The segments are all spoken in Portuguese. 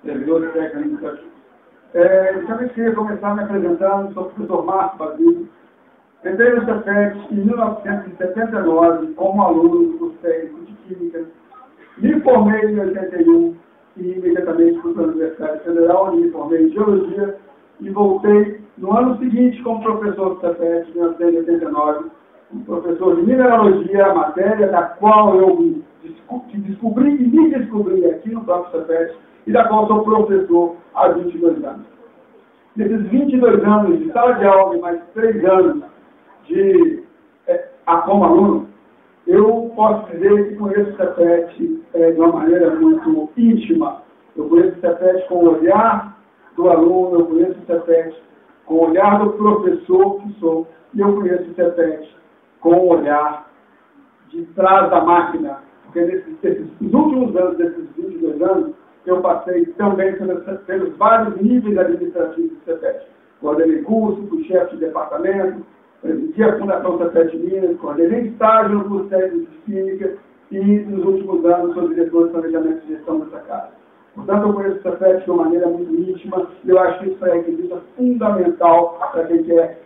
servidores técnicos. Eu queria começar me apresentando, sou o professor Márcio Basílio. Entrei no Cefet em 1979 como aluno do curso técnico de Química. Me formei em 81 e imediatamente fui para a Universidade Federal, onde me formei em Geologia e voltei no ano seguinte como professor do Cefet, em 1989, como professor de Mineralogia, a matéria da qual eu descobri e me descobri aqui no próprio Cefet e da qual sou professor há 22 anos. Nesses 22 anos de sala de aula e mais 3 anos como aluno, eu posso dizer que conheço o Cefet de uma maneira muito íntima. Eu conheço o Cefet com o olhar do aluno, eu conheço o Cefet com o olhar do professor que sou, e eu conheço o Cefet com o olhar de trás da máquina, porque nos últimos anos, desses 22 anos, eu passei também pelos vários níveis administrativos do Cefet. Coordenei curso, fui chefe de departamento, presidi a Fundação Cefet Minas, coordenei estágio no curso técnico de Química e, nos últimos anos, sou diretor de planejamento e gestão dessa casa. Portanto, eu conheço o Cefet de uma maneira muito íntima e eu acho que isso é requisito fundamental para quem quer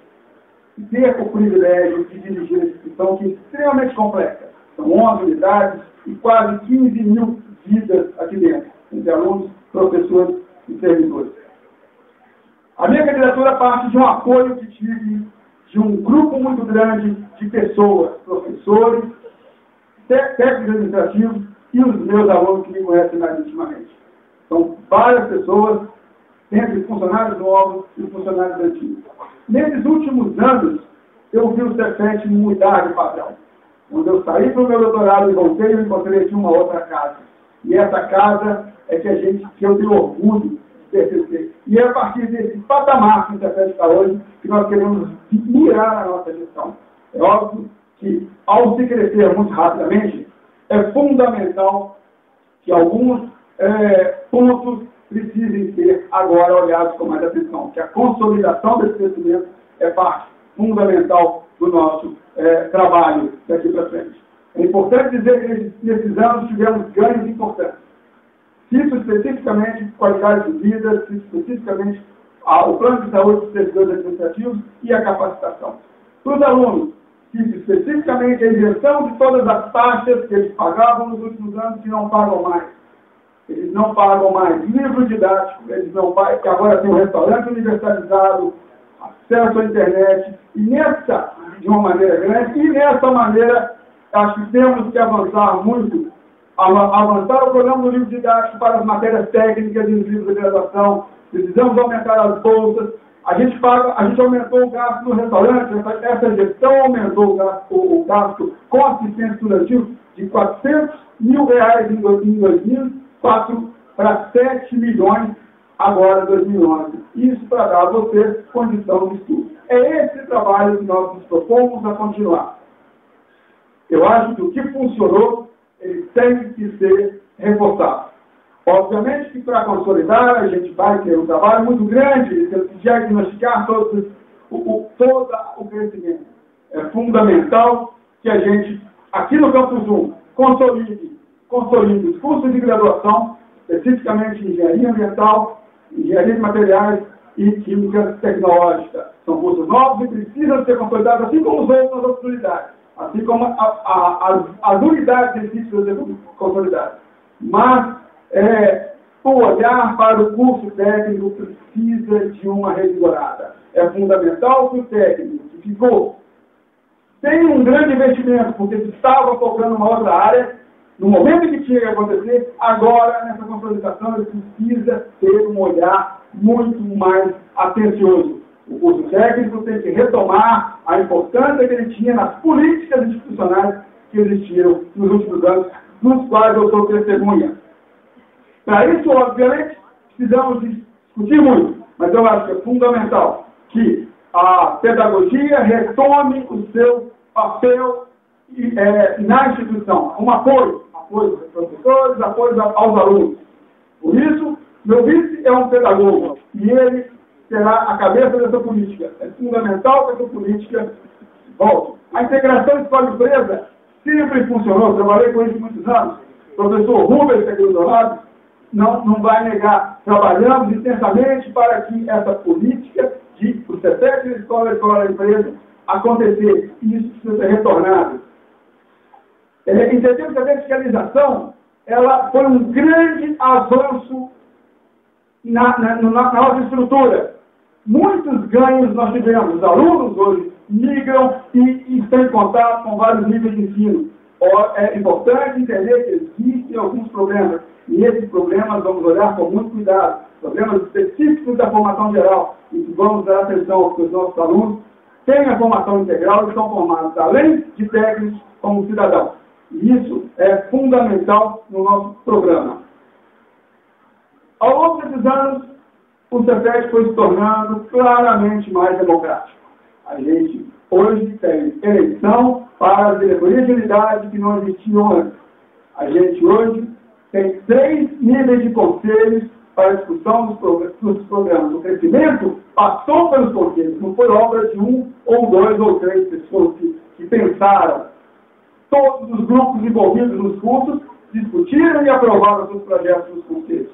ter o privilégio de dirigir uma instituição que é extremamente complexa. São 11 unidades e quase 15 mil vidas aqui dentro, entre alunos, professores e servidores. A minha candidatura parte de um apoio que tive de um grupo muito grande de pessoas, professores, técnicos administrativos e os meus alunos que me conhecem mais intimamente. São várias pessoas, entre funcionários novos e funcionários antigos. Nesses últimos anos, eu vi o Cefet mudar de padrão. Quando eu saí para o meu doutorado e voltei, eu encontrei aqui uma outra casa. E essa casa é que eu tenho orgulho de pertencer. E é a partir desse patamar que o Cefet está hoje que nós queremos mirar a nossa gestão. É óbvio que, ao se crescer muito rapidamente, é fundamental que alguns pontos precisem ser agora olhados com mais atenção, que a consolidação desse crescimento é parte fundamental do nosso trabalho daqui para frente. É importante dizer que nesses anos tivemos ganhos importantes. Cito especificamente qualidade de vida, cito especificamente o plano de saúde dos servidores administrativos e a capacitação. Para os alunos, cito especificamente a isenção de todas as taxas que eles pagavam nos últimos anos que não pagam mais. Eles não pagam mais livro didático, eles não pagam, que agora tem um restaurante universalizado, acesso à internet, e de uma maneira grande, e nessa maneira, acho que temos que avançar muito, avançar o programa do livro didático para as matérias técnicas e os livros de graduação, precisamos aumentar as bolsas, a gente aumentou o gasto no restaurante, essa gestão aumentou o gasto com assistência estudantil de R$400 mil em 2004 para 7 milhões agora em 2011. Isso para dar a você condição de estudo. É esse trabalho que nós nos propomos a continuar. Eu acho que o que funcionou, ele tem que ser reforçado. Obviamente que para consolidar, a gente vai ter um trabalho muito grande de diagnosticar todo o crescimento. É fundamental que a gente, aqui no Campus 1, consolide os cursos de graduação, especificamente em engenharia ambiental, engenharia de materiais e química tecnológica. São cursos novos e precisam ser consolidados, assim como os outras unidades, assim como as unidades precisam ser consolidadas. Mas o olhar para o curso técnico precisa de uma revigorada. É fundamental que o técnico que ficou tem um grande investimento, porque se estava focando em uma outra área, no momento que tinha que acontecer, agora, nessa consolidação, ele precisa ter um olhar muito mais atencioso. O curso técnico tem que retomar a importância que ele tinha nas políticas institucionais que existiram nos últimos anos, nos quais eu sou testemunha. Para isso, obviamente, precisamos discutir muito, mas eu acho que é fundamental que a pedagogia retome o seu papel na instituição, um apoio aos professores, apoio aos alunos. Por isso, meu vice é um pedagogo e ele será a cabeça dessa política. É fundamental que essa política volte. A integração escola-empresa sempre funcionou, trabalhei com isso há muitos anos. O professor Rubens, aqui do lado, não vai negar. Trabalhamos intensamente para que essa política de o CETEC da escola da empresa acontecer. E isso precisa ser retornado. Entendemos que a verticalização ela foi um grande avanço na nossa estrutura. Muitos ganhos nós tivemos. Os alunos hoje migram e estão em contato com vários níveis de ensino. É importante entender que existem alguns problemas. E esses problemas vamos olhar com muito cuidado. Problemas específicos da formação geral. E vamos dar atenção aos que os nossos alunos têm a formação integral e são formados, além de técnicos, como cidadãos. E isso é fundamental no nosso programa. Ao longo desses anos, o CETEC foi se tornando claramente mais democrático. A gente hoje tem eleição para as diretorias de unidade que não existiam antes. A gente hoje tem 3 níveis de conselhos para a discussão dos programas. O crescimento passou pelos conselhos, não foi obra de 1 ou 2 ou 3 pessoas que pensaram. Todos os grupos envolvidos nos cursos discutiram e aprovaram seus projetos nos conselhos.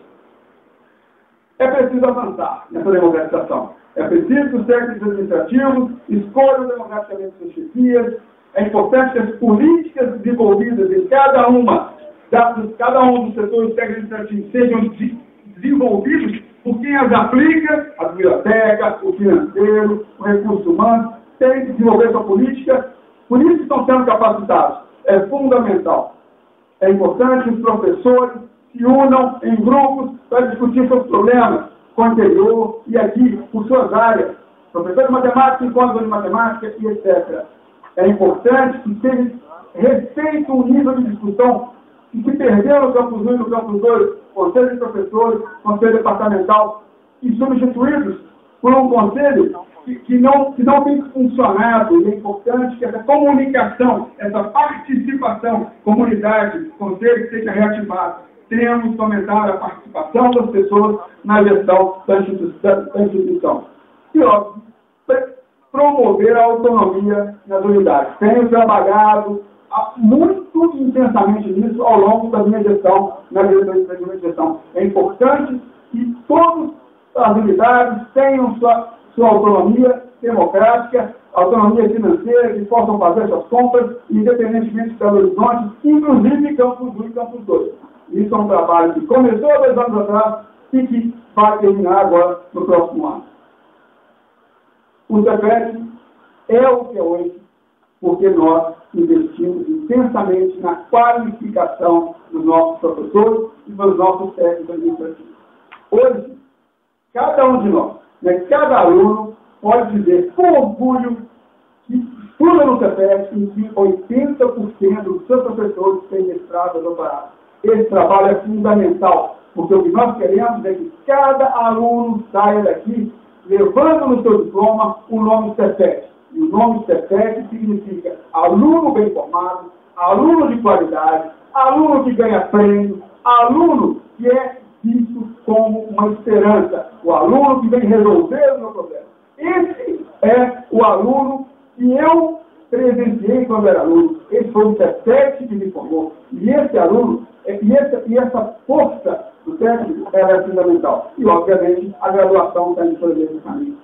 É preciso avançar nessa democratização. É preciso que os técnicos administrativos escolham democraticamente suas chefias. É importante que as políticas desenvolvidas em cada um dos setores técnicos administrativos sejam desenvolvidos por quem as aplica, a biblioteca, o financeiro, o recurso humano, tem que desenvolver sua política. Por isso estão sendo capacitados. É fundamental. É importante que os professores se unam em grupos para discutir seus problemas com o interior e aqui por suas áreas. Professor de matemática, encontros de matemática e etc. É importante que eles respeitem o nível de discussão que se perdeu no campus 1 e no campus 2, conselho de professores, conselho departamental, e substituídos por um conselho que não tem funcionado. E é importante que essa comunicação, essa participação, comunidade, conselho, seja reativada. Temos que aumentar a participação das pessoas na gestão da instituição. E, óbvio, promover a autonomia nas unidades. Tenho trabalhado muito intensamente nisso ao longo da minha gestão, na diretoria de gestão. É importante que todas as unidades tenham sua autonomia democrática, autonomia financeira, que possam fazer suas compras, independentemente de Belo Horizonte, inclusive Campus 1 e Campus 2. Isso é um trabalho que começou há 2 anos atrás e que vai terminar agora no próximo ano. O CETEC é o que é hoje, porque nós investimos intensamente na qualificação dos nossos professores e dos nossos técnicos administrativos. Hoje, cada um de nós, cada aluno, pode dizer com orgulho que estuda no CETEC em que 80% dos seus professores têm mestrado ou doutorado. Esse trabalho é fundamental, porque o que nós queremos é que cada aluno saia daqui levando no seu diploma o nome CETEC. E o nome CETEC significa aluno bem formado, aluno de qualidade, aluno que ganha prêmio, aluno que é visto como uma esperança, o aluno que vem resolver o meu problema. Esse é o aluno que eu presenciei quando era aluno. Esse foi o CETEC que me formou. E esse aluno, e essa força do técnico é fundamental. E, obviamente, a graduação está em seu mesmo caminho.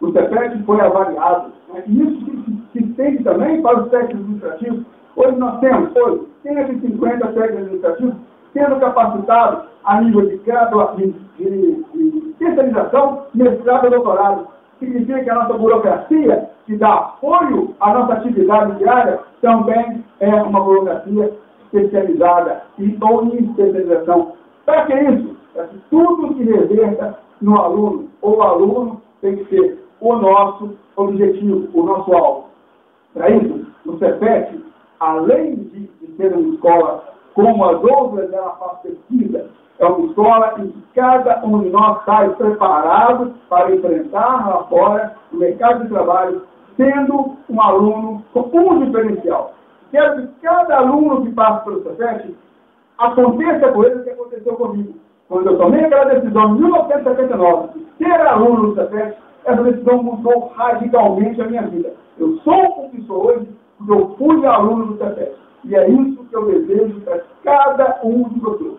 O CETEC foi avaliado. E isso se estende também para os técnicos administrativos. Hoje nós temos 150 técnicos administrativos sendo capacitados a nível de especialização, mestrado e doutorado. Significa que a nossa burocracia, que dá apoio à nossa atividade diária, também é uma burocracia especializada ou em especialização. Para que isso? Para que tudo se reverta no aluno. O aluno tem que ser o nosso objetivo, o nosso alvo. Para isso, o CETEC, além de ser uma escola como as outras, ela faz pesquisa. É uma escola em que cada um de nós sai preparado para enfrentar lá fora o mercado de trabalho, sendo um aluno com um diferencial. Quero que cada aluno que passa pelo CETEC aconteça com ele o que aconteceu comigo. Quando eu tomei aquela decisão em 1979 de ser aluno do CETEC, essa decisão mudou radicalmente a minha vida. Eu sou o que sou hoje porque eu fui aluno do CETEC. E é isso que eu desejo para cada um de vocês.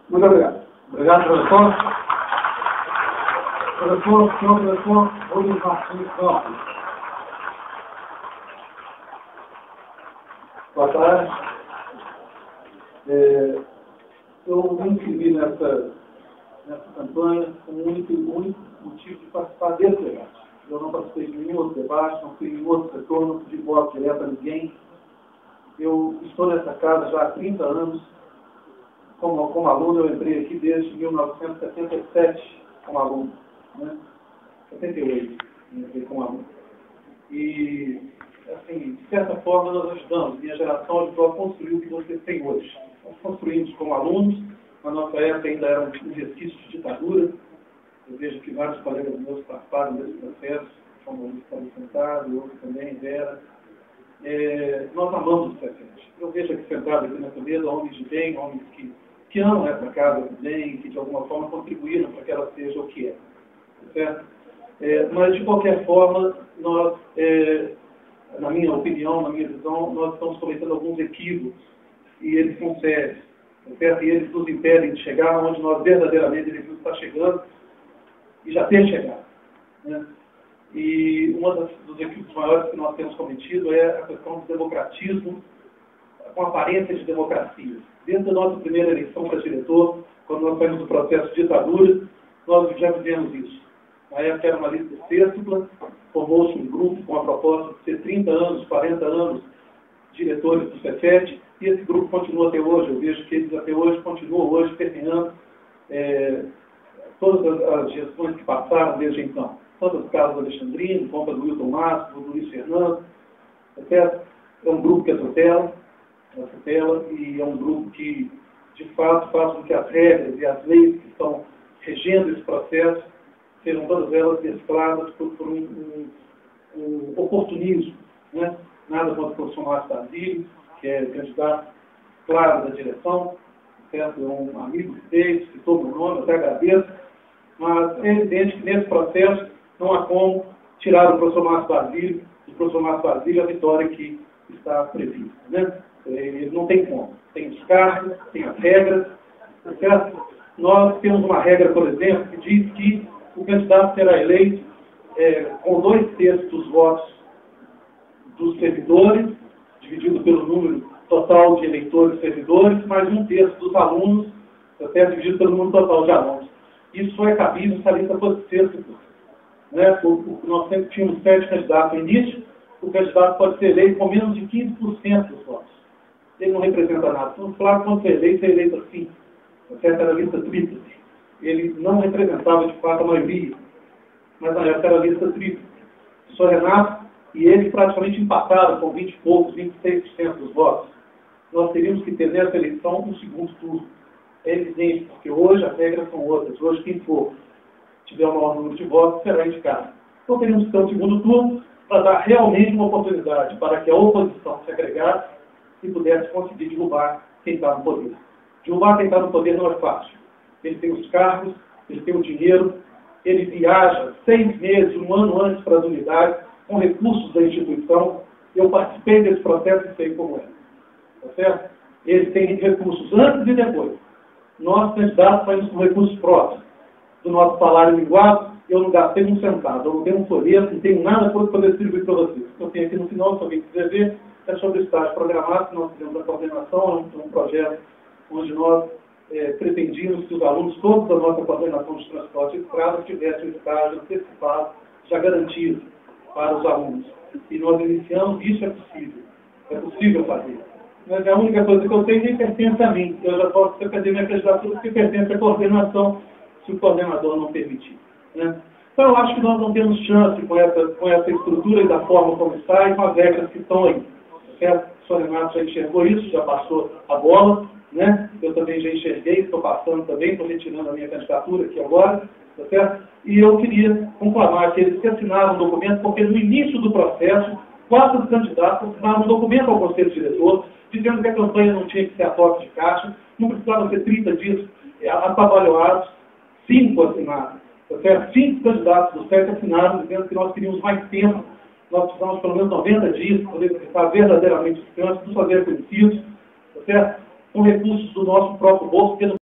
Muito obrigado. Obrigado, professor. Professor, senhor professor Rubens Martins Campos. Boa tarde. Eu me inscrevi nessa campanha com o único motivo de participar desse debate. Eu não participei de nenhum outro debate, não fui em nenhum outro setor, não pedi voto direto a ninguém. Eu estou nessa casa já há 30 anos. Como aluno, eu entrei aqui desde 1977 como aluno. 78, entrei como aluno. E, assim, de certa forma, nós ajudamos. Minha geração ajudou a construir o que vocês têm hoje. Nós construímos como alunos. Na nossa época ainda era um resquício de ditadura. Eu vejo que vários colegas meus participaram desse processo, como o Luiz Paulo Sentado, e outros também, Vera. Nós amamos o Cefet. Eu vejo aqui sentado aqui nessa mesa homens de bem, homens que amam essa casa de bem, que de alguma forma contribuíram para que ela seja o que é. Certo? Mas, de qualquer forma, nós, na minha opinião, na minha visão, nós estamos cometendo alguns equívocos, e eles são sérios, certo? E eles nos impedem de chegar onde nós verdadeiramente devemos estar chegando, e já ter chegado. Né? E dos equívocos maiores que nós temos cometido é a questão do democratismo, com aparência de democracia. Desde a nossa primeira eleição para diretor, quando nós saímos do processo de ditadura, nós já fizemos isso. Na época era uma lista sextupla, formou-se um grupo com a proposta de ser 30 anos, 40 anos diretores do Cefet, e esse grupo continua até hoje. Eu vejo que eles até hoje continuam hoje terminando todas as gestões que passaram desde então. Tanto os casos do Alexandrino, como do Wilton Márcio, do Luiz Fernando, certo? É um grupo que é tutela, e é um grupo que, de fato, faz com que as regras e as leis que estão regendo esse processo sejam todas elas mescladas por um oportunismo. Né? Nada contra o professor Márcio Basílio, que é candidato claro da direção, certo? É um amigo que fez, citou meu nome, até agradeço, mas é evidente que nesse processo não há como tirar do professor Márcio Basílio a vitória que está prevista. Né? Ele não tem como. Tem os cargos, tem as regras, certo? Nós temos uma regra, por exemplo, que diz que o candidato será eleito com 2/3 dos votos dos servidores, dividido pelo número total de eleitores servidores, mais 1/3 dos alunos, até dividido pelo número total de alunos. Isso só é cabível se a lista fosse sexta. Né? Nós sempre tínhamos 7 candidatos no início, o candidato pode ser eleito com menos de 15% dos votos. Ele não representa nada. Então, claro, quando ser eleito assim, certo? Era a lista tríplice. Ele não representava, de fato, a maioria, mas na época era a lista tríplice. O senhor Renato e ele praticamente empataram com 20 e poucos, 26% dos votos. Nós teríamos que ter nessa eleição um segundo turno. É evidente, porque hoje as regras são outras. Hoje, quem for tiver o maior número de votos será indicado. Então, teríamos que ter um segundo turno para dar realmente uma oportunidade para que a oposição se agregasse e pudesse conseguir derrubar quem está no poder. Derrubar quem está no poder não é fácil. Ele tem os cargos, ele tem o dinheiro, ele viaja 6 meses, 1 ano antes para as unidades, com recursos da instituição. Eu participei desse processo e sei como é. Tá certo? Ele tem recursos antes e depois. Nós, candidatos, saímos com recursos próprios. Do nosso salário minguado, eu não gastei um centavo, eu não tenho um folheto, não tenho nada para poder distribuir para vocês. O que eu tenho aqui no final, se alguém quiser ver, é sobre o estágio programado, que nós fizemos a coordenação, é um projeto onde nós pretendíamos que os alunos, todos da nossa coordenação de transporte e estrada, tivessem o estágio antecipado, já garantido para os alunos. E nós iniciamos, isso é possível fazer. Mas a única coisa que eu tenho é pertence a mim. Eu já posso perder minha candidatura porque pertence à coordenação, se o coordenador não permitir. Né? Então, eu acho que nós não temos chance com essa estrutura e da forma como está e com as regras que estão aí. Certo? O senhor Renato já enxergou isso, já passou a bola. Né? Eu também já enxerguei, estou passando também, estou retirando a minha candidatura aqui agora. Tá certo? E eu queria conclamar que eles assinaram um documento, porque no início do processo, 4 candidatos assinaram um documento ao Conselho Diretor, dizendo que a campanha não tinha que ser a toque de caixa, não precisava ser 30 dias atabalhoados, 5 assinaram. Tá certo? 5 candidatos dos 7 assinaram, dizendo que nós queríamos mais tempo, nós precisamos pelo menos 90 dias para poder estar verdadeiramente os candidatos, nos fazer conhecidos, tá certo? Com recursos do nosso próprio bolso, porque